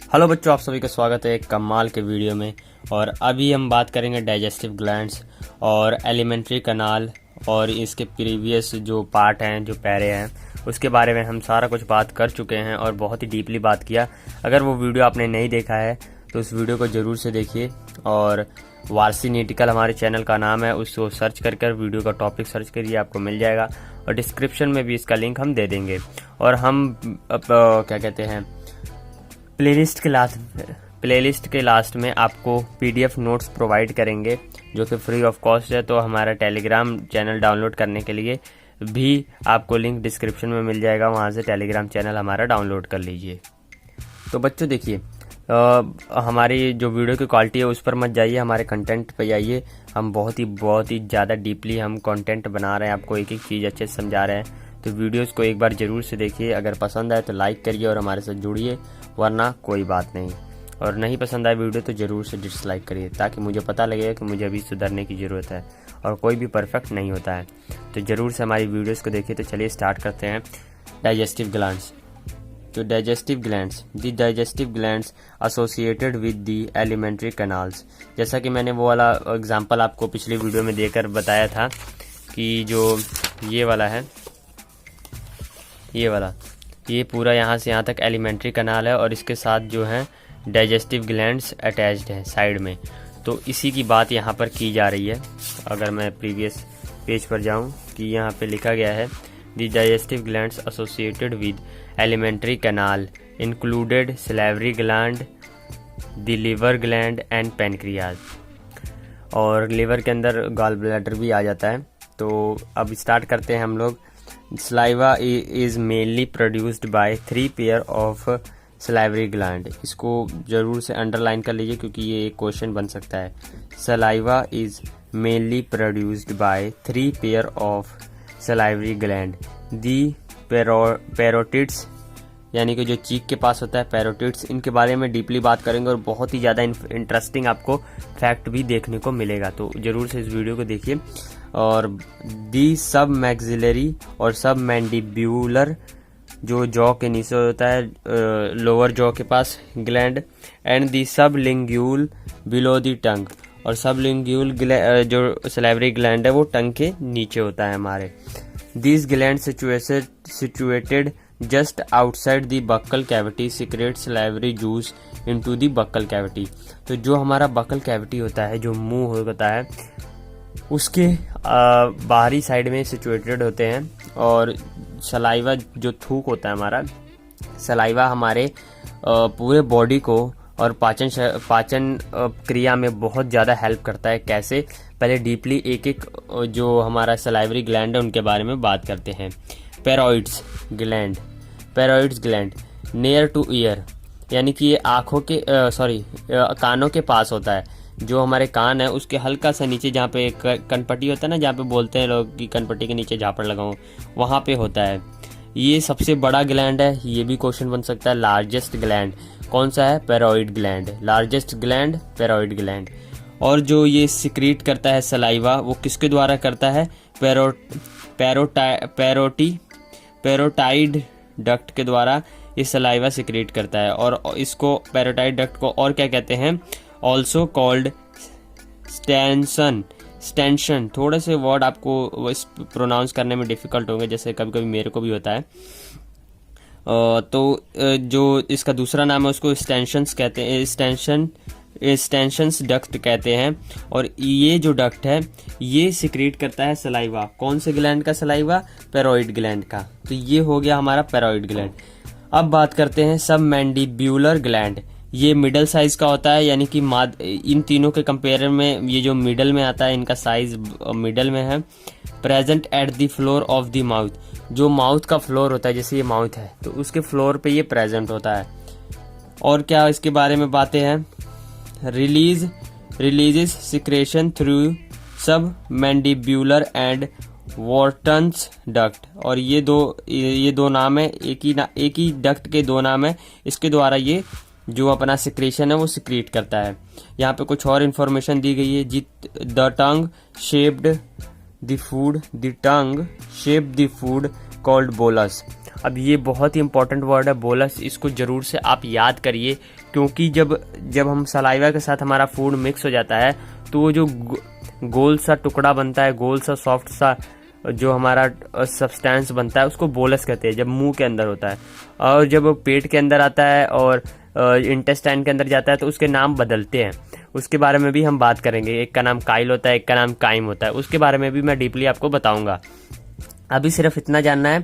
Hello बच्चों, आप सभी का स्वागत है एक कमाल के वीडियो में। और अभी हम बात करेंगे डाइजेस्टिव ग्लैंड्स और एलिमेंट्री कनाल और इसके प्रीवियस जो पार्ट हैं, जो पैरे हैं, उसके बारे में हम सारा कुछ बात कर चुके हैं और बहुत ही डीपली बात किया। अगर वो वीडियो आपने नहीं देखा है तो उस वीडियो को ज़रूर से देखिए। और वारसी नीटिकल हमारे चैनल का नाम है, उसको सर्च कर वीडियो का टॉपिक सर्च करिए, आपको मिल जाएगा। और डिस्क्रिप्शन में भी इसका लिंक हम दे देंगे। और हम क्या कहते हैं, प्लेलिस्ट के लास्ट में आपको पीडीएफ नोट्स प्रोवाइड करेंगे जो कि फ्री ऑफ कॉस्ट है। तो हमारा टेलीग्राम चैनल डाउनलोड करने के लिए भी आपको लिंक डिस्क्रिप्शन में मिल जाएगा, वहाँ से टेलीग्राम चैनल हमारा डाउनलोड कर लीजिए। तो बच्चों देखिए, हमारी जो वीडियो की क्वालिटी है उस पर मत जाइए, हमारे कंटेंट पे जाइए। हम बहुत ही ज़्यादा डीपली हम कंटेंट बना रहे हैं, आपको एक एक चीज़ अच्छे से समझा रहे हैं। तो वीडियोस को एक बार ज़रूर से देखिए, अगर पसंद आए तो लाइक करिए और हमारे साथ जुड़िए, वरना कोई बात नहीं। और नहीं पसंद आए वीडियो तो ज़रूर से डिसलाइक करिए, ताकि मुझे पता लगे कि मुझे अभी सुधरने की ज़रूरत है और कोई भी परफेक्ट नहीं होता है। तो ज़रूर से हमारी वीडियोस को देखिए। तो चलिए स्टार्ट करते हैं। Digestive glands. तो digestive glands, the digestive glands associated with the alimentary canals. जैसा कि मैंने वो वाला एग्जांपल आपको पिछली वीडियो में देकर बताया था कि जो ये वाला है, ये पूरा यहाँ से यहाँ तक एलिमेंट्री कनाल है और इसके साथ जो है डाइजेस्टिव ग्लैंड्स अटैच्ड हैं साइड में। तो इसी की बात यहाँ पर की जा रही है। अगर मैं प्रीवियस पेज पर जाऊँ कि यहाँ पे लिखा गया है, the digestive glands associated with elementary kanal included salivary gland, the liver gland and pancreas. और लिवर के अंदर गॉल ब्लैडर भी आ जाता है। तो अब स्टार्ट करते हैं हम लोग। Saliva is mainly produced by 3 pair of salivary gland। इसको जरूर से अंडरलाइन कर लीजिए क्योंकि ये एक क्वेश्चन बन सकता है। Saliva is mainly produced by 3 pair of salivary gland, the parotids, यानी कि जो चीक के पास होता है पैरोटिड्स। इनके बारे में डीपली बात करेंगे और बहुत ही ज़्यादा इंटरेस्टिंग आपको फैक्ट भी देखने को मिलेगा। तो ज़रूर से इस वीडियो को देखिए। और दी सब मैक्सिलरी और सब मैंडिब्यूलर, जो जॉ के नीचे होता है, लोअर जॉ के पास ग्लैंड, एंड दी सब लिंग्यूल बिलो दी टंग। और सब लिंग्यूल जो सैलिवरी ग्लैंड है वो टंग के नीचे होता है हमारे। These gland situated just outside the buccal cavity secrete salivary juice into the buccal cavity. तो जो हमारा बक्कल कैविटी होता है, जो मुंह होता है, उसके बाहरी साइड में सिचुएटेड होते हैं। और सलाइवा जो थूक होता है हमारा, सलाइवा हमारे पूरे बॉडी को और पाचन क्रिया में बहुत ज़्यादा हेल्प करता है। कैसे, पहले डीपली एक एक जो हमारा सलाइवरी ग्लैंड है उनके बारे में बात करते हैं। पैरोइड्स ग्लैंड नियर टू ईयर, यानी कि ये आँखों के कानों के पास होता है। जो हमारे कान है उसके हल्का सा नीचे, जहाँ पे कनपट्टी होता है ना, जहाँ पे बोलते हैं लोग कि कनपट्टी के नीचे झापड़ लगाऊं, वहाँ पे होता है। ये सबसे बड़ा ग्लैंड है। ये भी क्वेश्चन बन सकता है। लार्जेस्ट ग्लैंड कौन सा है? Parotid gland. Largest gland parotid gland. और जो ये सिक्रीट करता है सलाइवा, वो किसके द्वारा करता है? पैरोटाइड डक्ट के द्वारा ये सलाइवा सिक्रीट करता है। और इसको पैरोटाइड डक्ट को और क्या कहते हैं? Also called Stensen. थोड़े से वर्ड आपको प्रोनाउंस करने में डिफिकल्ट होंगे, जैसे कभी कभी मेरे को भी होता है। तो जो इसका दूसरा नाम है उसको स्टेंशंस कहते हैं, स्टेंशंस डक्ट कहते हैं। और ये जो डक्ट है ये सिक्रीट करता है सलाइवा। कौन से ग्लैंड का सलाइवा? पैरोइड ग्लैंड का। तो ये हो गया हमारा पैरोइड ग्लैंड। अब बात करते हैं सब मैंडिब्यूलर ग्लैंड। ये मिडल साइज का होता है, यानी कि इन तीनों के कंपेयर में ये जो मिडल में आता है, इनका साइज मिडल में है। Present at the floor of the mouth, जो माउथ का फ्लोर होता है, जैसे ये माउथ है तो उसके फ्लोर पे ये प्रेजेंट होता है। और क्या इसके बारे में बातें हैं? रिलीजेस सिक्रेशन थ्रू सब मैंडिब्यूलर एंड वॉर्टन्स डक्ट। और ये दो नाम है, एक ही डक्ट के दो नाम है। इसके द्वारा ये जो अपना सिक्रेशन है वो सिक्रीट करता है। यहाँ पे कुछ और इन्फॉर्मेशन दी गई है। The tongue shaped the food called bolus. अब ये बहुत ही इंपॉर्टेंट वर्ड है बोलस, इसको जरूर से आप याद करिए, क्योंकि जब हम सलाइवा के साथ हमारा फूड मिक्स हो जाता है तो वो जो गोल सा टुकड़ा बनता है, गोल सा सॉफ्ट सा जो हमारा सब्सटेंस बनता है, उसको बोलस कहते हैं जब मुंह के अंदर होता है। और जब पेट के अंदर आता है और इंटेस्टाइन के अंदर जाता है तो उसके नाम बदलते हैं, उसके बारे में भी हम बात करेंगे। एक का नाम काइल होता है, एक का नाम काइम होता है, उसके बारे में भी मैं डीपली आपको बताऊंगा। अभी सिर्फ इतना जानना है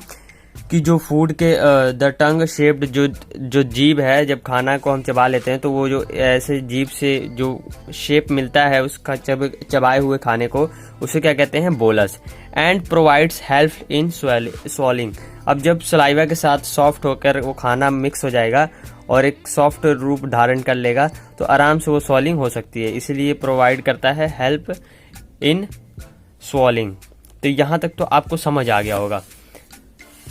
कि जो फूड के द टंग शेप्ड जो जीभ है, जब खाना को हम चबा लेते हैं तो वो जो ऐसे जीभ से जो शेप मिलता है उसका चबाए हुए खाने को, उसे क्या कहते हैं, bolus. And provides help in swallowing. अब जब सलाइवा के साथ सॉफ्ट होकर वो खाना मिक्स हो जाएगा और एक सॉफ्ट रूप धारण कर लेगा तो आराम से वो स्वॉलिंग हो सकती है, इसलिए प्रोवाइड करता है हेल्प इन स्वॉलिंग। तो यहाँ तक तो आपको समझ आ गया होगा।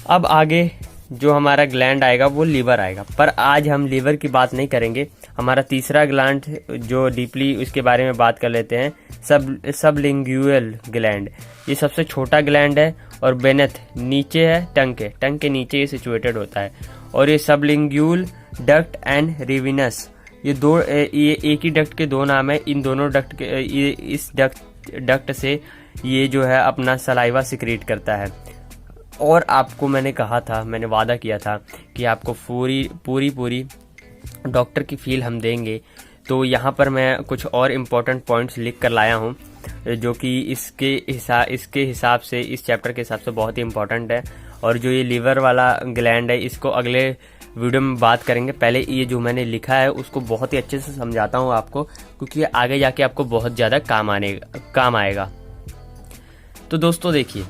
अब आगे जो हमारा ग्लैंड आएगा वो लीवर आएगा, पर आज हम लीवर की बात नहीं करेंगे। हमारा तीसरा ग्लैंड जो डीपली उसके बारे में बात कर लेते हैं, सबलिंगुअल ग्लैंड। ये सबसे छोटा ग्लैंड है और बेनेथ नीचे है, टंग के नीचे ये सिचुएटेड होता है। और ये सबलिंगुअल डक्ट एंड रिविनस, ये एक ही डक्ट के दो नाम है। इन दोनों डक्ट के इस डक्ट से ये जो है अपना सलाइवा सिक्रीट करता है। और आपको मैंने कहा था, मैंने वादा किया था कि आपको पूरी डॉक्टर की फील हम देंगे। तो यहाँ पर मैं कुछ और इम्पोर्टेंट पॉइंट्स लिख कर लाया हूँ जो कि इसके हिसाब से, इस चैप्टर के हिसाब से बहुत ही इम्पोर्टेंट है। और जो ये लीवर वाला ग्लैंड है इसको अगले वीडियो में बात करेंगे। पहले ये जो मैंने लिखा है उसको बहुत ही अच्छे से समझाता हूँ आपको, क्योंकि आगे जाके आपको बहुत ज़्यादा काम आएगा। तो दोस्तों देखिए,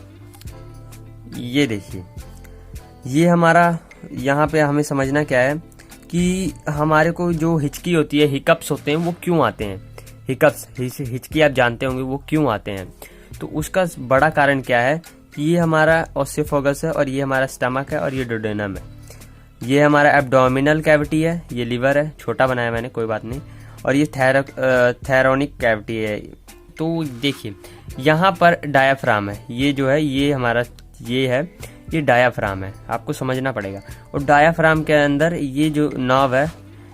ये हमारा यहाँ पे हमें समझना क्या है कि हमारे को जो हिचकी होती है, हिकअप्स होते हैं, वो क्यों आते हैं। हिचकी आप जानते होंगे वो क्यों आते हैं। तो उसका बड़ा कारण क्या है कि ये हमारा ओसिफोगस है और ये हमारा स्टमक है और ये डोडेनम है। ये हमारा एब्डोमिनल कैविटी है, ये लीवर है, छोटा बनाया मैंने, कोई बात नहीं। और ये थैरोनिक कैविटी है। तो देखिए यहाँ पर डायाफ्राम है, ये जो है ये डायाफ्राम है, आपको समझना पड़ेगा। और डायाफ्राम के अंदर ये जो नर्व है,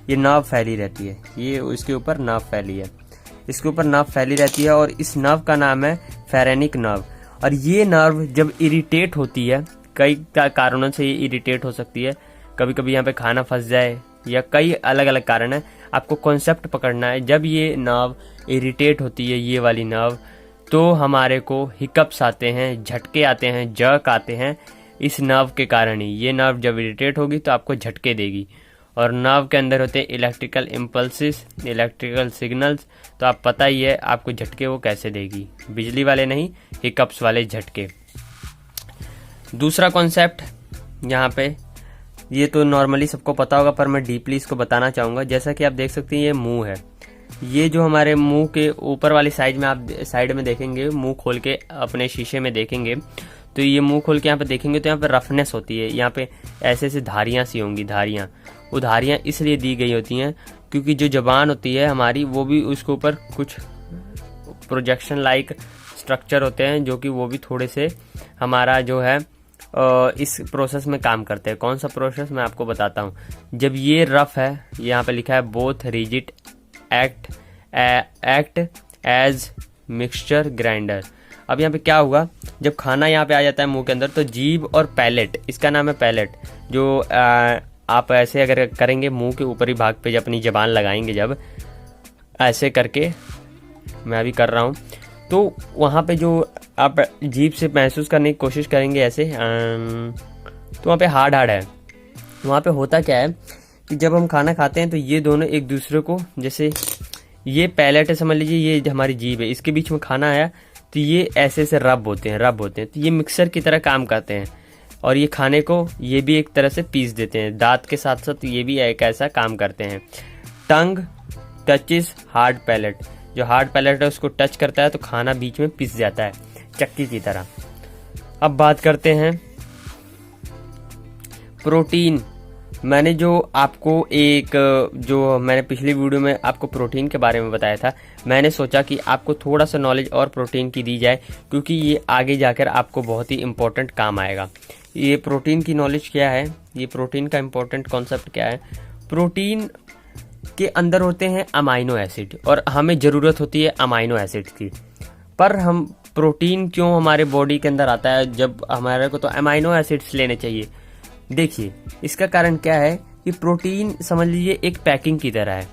ये नर्व फैली रहती है, ये इसके ऊपर नर्व फैली है, इसके ऊपर नर्व फैली रहती है। और इस नर्व का नाम है फेरेनिक नर्व। और ये नर्व जब इरिटेट होती है, कई कारणों से ये इरिटेट हो सकती है, कभी कभी यहाँ पे खाना फंस जाए या कई अलग अलग कारण है, आपको कॉन्सेप्ट पकड़ना है। जब ये नर्व इरिटेट होती है, ये वाली नर्व, तो हमारे को हिकअप्स आते हैं, झटके आते हैं, जर्क आते हैं, इस नर्व के कारण ही। ये नर्व जब इरिटेट होगी तो आपको झटके देगी। और नर्व के अंदर होते हैं इलेक्ट्रिकल इम्पल्सिस, इलेक्ट्रिकल सिग्नल्स। तो आप पता ही है आपको झटके वो कैसे देगी, बिजली वाले नहीं, हिकअप्स वाले झटके। दूसरा कॉन्सेप्ट यहाँ पे, ये तो नॉर्मली सबको पता होगा पर मैं डीपली इसको बताना चाहूँगा। जैसा कि आप देख सकते हैं ये मुंह है, ये जो हमारे मुंह के ऊपर वाली साइड में देखेंगे, मुंह खोल के अपने शीशे में देखेंगे तो ये मुंह खोल के यहाँ पे देखेंगे तो यहाँ पे रफनेस होती है, यहाँ पे ऐसे धारियाँ सी होंगी। वो धारियाँ इसलिए दी गई होती हैं क्योंकि जो जबान होती है हमारी, वो भी उसके ऊपर कुछ प्रोजेक्शन लाइक स्ट्रक्चर होते हैं जो कि वो भी थोड़े से हमारा जो है इस प्रोसेस में काम करते हैं। कौन सा प्रोसेस मैं आपको बताता हूँ। जब ये रफ है, यहाँ पे लिखा है both rigid act as mixture grinder. अब यहाँ पे क्या हुआ, जब खाना यहाँ पे आ जाता है मुंह के अंदर तो जीभ और पैलेट, इसका नाम है पैलेट, जो आप ऐसे अगर करेंगे मुंह के ऊपरी भाग पे जब अपनी जबान लगाएंगे, जब ऐसे करके मैं अभी कर रहा हूँ, तो वहाँ पे जो आप जीभ से महसूस करने की कोशिश करेंगे ऐसे, तो वहाँ पे हार्ड है। वहाँ पे होता क्या है कि जब हम खाना खाते हैं तो ये दोनों एक दूसरे को, जैसे ये पैलेट है समझ लीजिए, ये हमारी जीभ है, इसके बीच में खाना आया तो ये ऐसे से रब होते हैं, तो ये मिक्सर की तरह काम करते हैं। और ये खाने को ये भी एक तरह से पीस देते हैं, दांत के साथ साथ ये भी एक ऐसा काम करते हैं। टंग टचेस हार्ड पैलेट, जो हार्ड पैलेट है उसको टच करता है तो खाना बीच में पिस जाता है चक्की की तरह। अब बात करते हैं प्रोटीन मैंने जो आपको जो मैंने पिछली वीडियो में आपको प्रोटीन के बारे में बताया था, मैंने सोचा कि आपको थोड़ा सा नॉलेज और प्रोटीन की दी जाए, क्योंकि ये आगे जाकर आपको बहुत ही इम्पोर्टेंट काम आएगा। ये प्रोटीन की नॉलेज क्या है, ये प्रोटीन का इम्पोर्टेंट कॉन्सेप्ट क्या है। प्रोटीन के अंदर होते हैं अमाइनो एसिड और हमें ज़रूरत होती है अमाइनो एसिड की। पर हम प्रोटीन क्यों हमारे बॉडी के अंदर आता है जब हमारे को तो अमाइनो एसिड्स लेने चाहिए? देखिए, इसका कारण क्या है कि प्रोटीन समझ लीजिए एक पैकिंग की तरह है।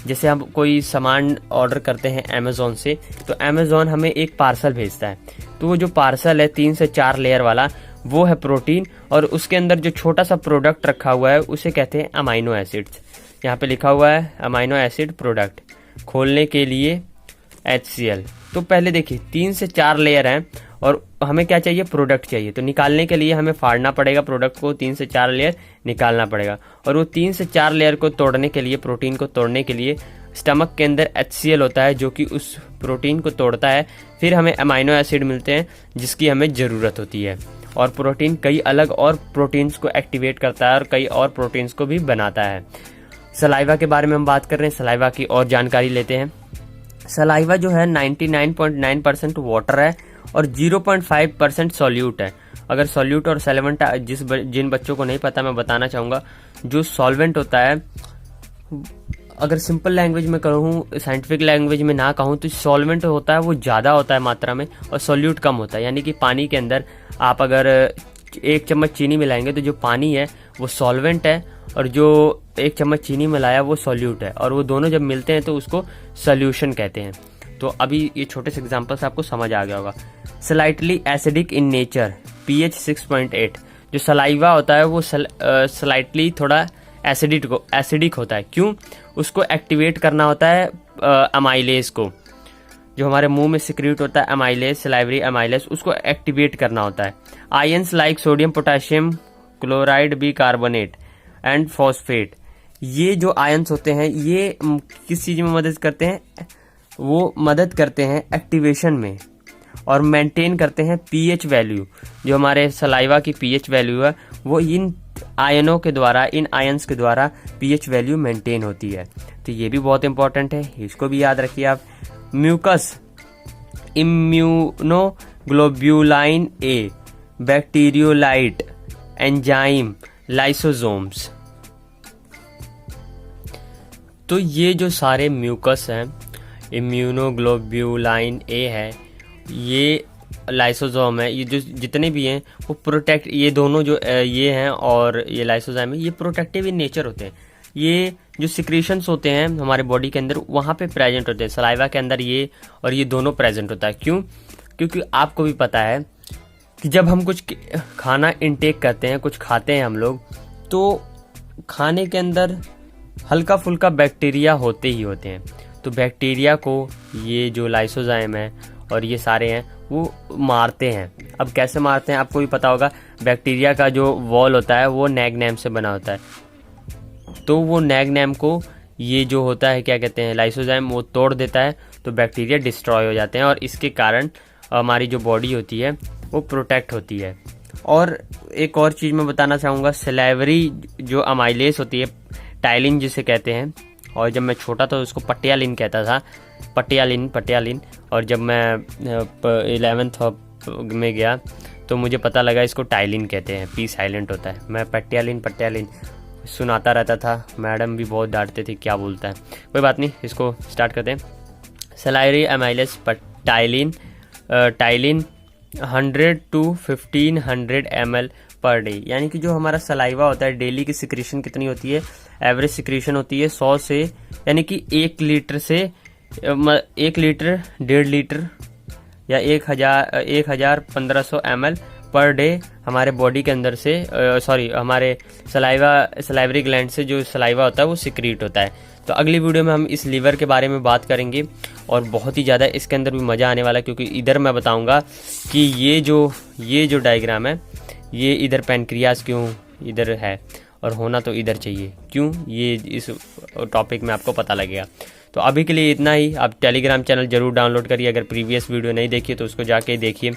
जैसे हम कोई सामान ऑर्डर करते हैं अमेज़ॉन से, तो अमेज़ॉन हमें एक पार्सल भेजता है, तो वो जो पार्सल है 3 से 4 लेयर वाला, वो है प्रोटीन, और उसके अंदर जो छोटा सा प्रोडक्ट रखा हुआ है उसे कहते हैं अमाइनो एसिड्स। यहाँ पे लिखा हुआ है अमाइनो एसिड प्रोडक्ट, खोलने के लिए HCl। तो पहले देखिए 3 से 4 लेयर हैं और हमें क्या चाहिए, प्रोडक्ट चाहिए। तो निकालने के लिए हमें फाड़ना पड़ेगा प्रोडक्ट को, 3 से 4 लेयर निकालना पड़ेगा। और वो 3 से 4 लेयर को तोड़ने के लिए, प्रोटीन को तोड़ने के लिए स्टमक के अंदर HCl होता है, जो कि उस प्रोटीन को तोड़ता है। फिर हमें अमाइनो एसिड मिलते हैं जिसकी हमें ज़रूरत होती है। और प्रोटीन कई अलग और प्रोटीन्स को एक्टिवेट करता है और कई और प्रोटीन्स को भी बनाता है। सलाइवा के बारे में हम बात कर रहे हैं, सलाइवा की और जानकारी लेते हैं। सलाइवा जो है 99.9% वाटर है और 0.5% सॉल्यूट है। अगर सॉल्यूट और सॉल्वेंट जिन बच्चों को नहीं पता, मैं बताना चाहूँगा। जो सॉल्वेंट होता है, अगर सिंपल लैंग्वेज में कहूँ, साइंटिफिक लैंग्वेज में ना कहूँ, तो सॉल्वेंट होता है वो ज़्यादा होता है मात्रा में और सॉल्यूट कम होता है। यानी कि पानी के अंदर आप अगर 1 चम्मच चीनी मिलाएंगे तो जो पानी है वो सॉल्वेंट है और जो 1 चम्मच चीनी मिलाया वो सॉल्यूट है, और वो दोनों जब मिलते हैं तो उसको सॉल्यूशन कहते हैं। तो अभी ये छोटे से एग्जांपल से आपको समझ आ गया होगा। Slightly acidic in nature, pH 6.8। जो सलाइवा होता है वो स्लाइटली थोड़ा एसिडिक होता है। क्यों? उसको एक्टिवेट करना होता है अमाइलेज को, जो हमारे मुंह में सिक्रीट होता है अमाइलेज, सलाइवरी अमाइलेज, उसको एक्टिवेट करना होता है। Ions like sodium, potassium chloride, bicarbonate and phosphate, ये जो आयंस होते हैं ये किस चीज़ में मदद करते हैं? वो मदद करते हैं एक्टिवेशन में और मेंटेन करते हैं pH वैल्यू। जो हमारे सलाइवा की pH वैल्यू है वो इन आयनों के द्वारा, इन आयंस के द्वारा pH वैल्यू मेंटेन होती है। तो ये भी बहुत इंपॉर्टेंट है, इसको भी याद रखिए आप। म्यूकस, इम्यूनोग्लोब्यूलाइन ए, बैक्टीरियोलाइट, एंजाइम, लाइसोसोम्स। तो ये जो सारे म्यूकस हैं, इम्यूनोग्लोब्यूलाइन ए है, ये लाइसोसोम है, ये जो जितने भी हैं वो प्रोटेक्ट, ये दोनों जो ये हैं और ये लाइसोसोम है, ये प्रोटेक्टिव इन नेचर होते हैं। ये जो सिक्रीशंस होते हैं हमारे बॉडी के अंदर वहाँ पे प्रेजेंट होते हैं। सलाइवा के अंदर ये और ये दोनों प्रेजेंट होता है। क्यों? क्योंकि आपको भी पता है कि जब हम कुछ खाना इनटेक करते हैं, कुछ खाते हैं हम लोग, तो खाने के अंदर हल्का फुल्का बैक्टीरिया होते ही होते हैं। तो बैक्टीरिया को ये जो लाइसोजाइम है और ये सारे हैं वो मारते हैं। अब कैसे मारते हैं आपको भी पता होगा। बैक्टीरिया का जो वॉल होता है वो नैगनैम से बना होता है, तो वो नैगनैम को ये जो होता है क्या कहते हैं, लाइसोजाइम, वो तोड़ देता है, तो बैक्टीरिया डिस्ट्रॉय हो जाते हैं और इसके कारण हमारी जो बॉडी होती है वो प्रोटेक्ट होती है। और एक और चीज़ मैं बताना चाहूँगा, सलाइवरी जो अमाइलेज होती है, टाइलिन जिसे कहते हैं, और जब मैं छोटा था उसको पटियालिन कहता था, पटियालिन। और जब मैं 11th में गया तो मुझे पता लगा इसको टाइलिन कहते हैं, पी साइलेंट होता है। मैं पटियालिन सुनाता रहता था, मैडम भी बहुत डांटते थे क्या बोलता है। कोई बात नहीं, इसको स्टार्ट करते हैं। Salivary amylase ptyalin 100 to 1500 ml per day. यानी कि जो हमारा सलाइवा होता है, डेली की सिक्रीशन कितनी होती है? एवरेज सिक्रीशन होती है 100 से, यानी कि 1 लीटर से 1 लीटर 1.5 लीटर या 1500 ml पर डे हमारे बॉडी के अंदर से, हमारे सलाइवरी ग्लैंड से जो सलाइवा होता है वो सिक्रीट होता है। तो अगली वीडियो में हम इस लीवर के बारे में बात करेंगे और बहुत ही ज़्यादा इसके अंदर भी मज़ा आने वाला है, क्योंकि इधर मैं बताऊंगा कि ये जो डायग्राम है, ये इधर पैनक्रियाज क्यों इधर है और होना तो इधर चाहिए, क्यों, ये इस टॉपिक में आपको पता लगेगा। तो अभी के लिए इतना ही। आप टेलीग्राम चैनल जरूर डाउनलोड करिए, अगर प्रीवियस वीडियो नहीं देखी तो उसको जाके देखिए,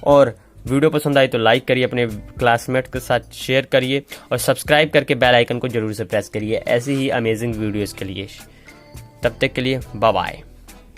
और वीडियो पसंद आई तो लाइक करिए, अपने क्लासमेट के साथ शेयर करिए और सब्सक्राइब करके बेल आइकन को जरूर से प्रेस करिए ऐसी ही अमेजिंग वीडियोज़ के लिए। तब तक के लिए बाय बाय।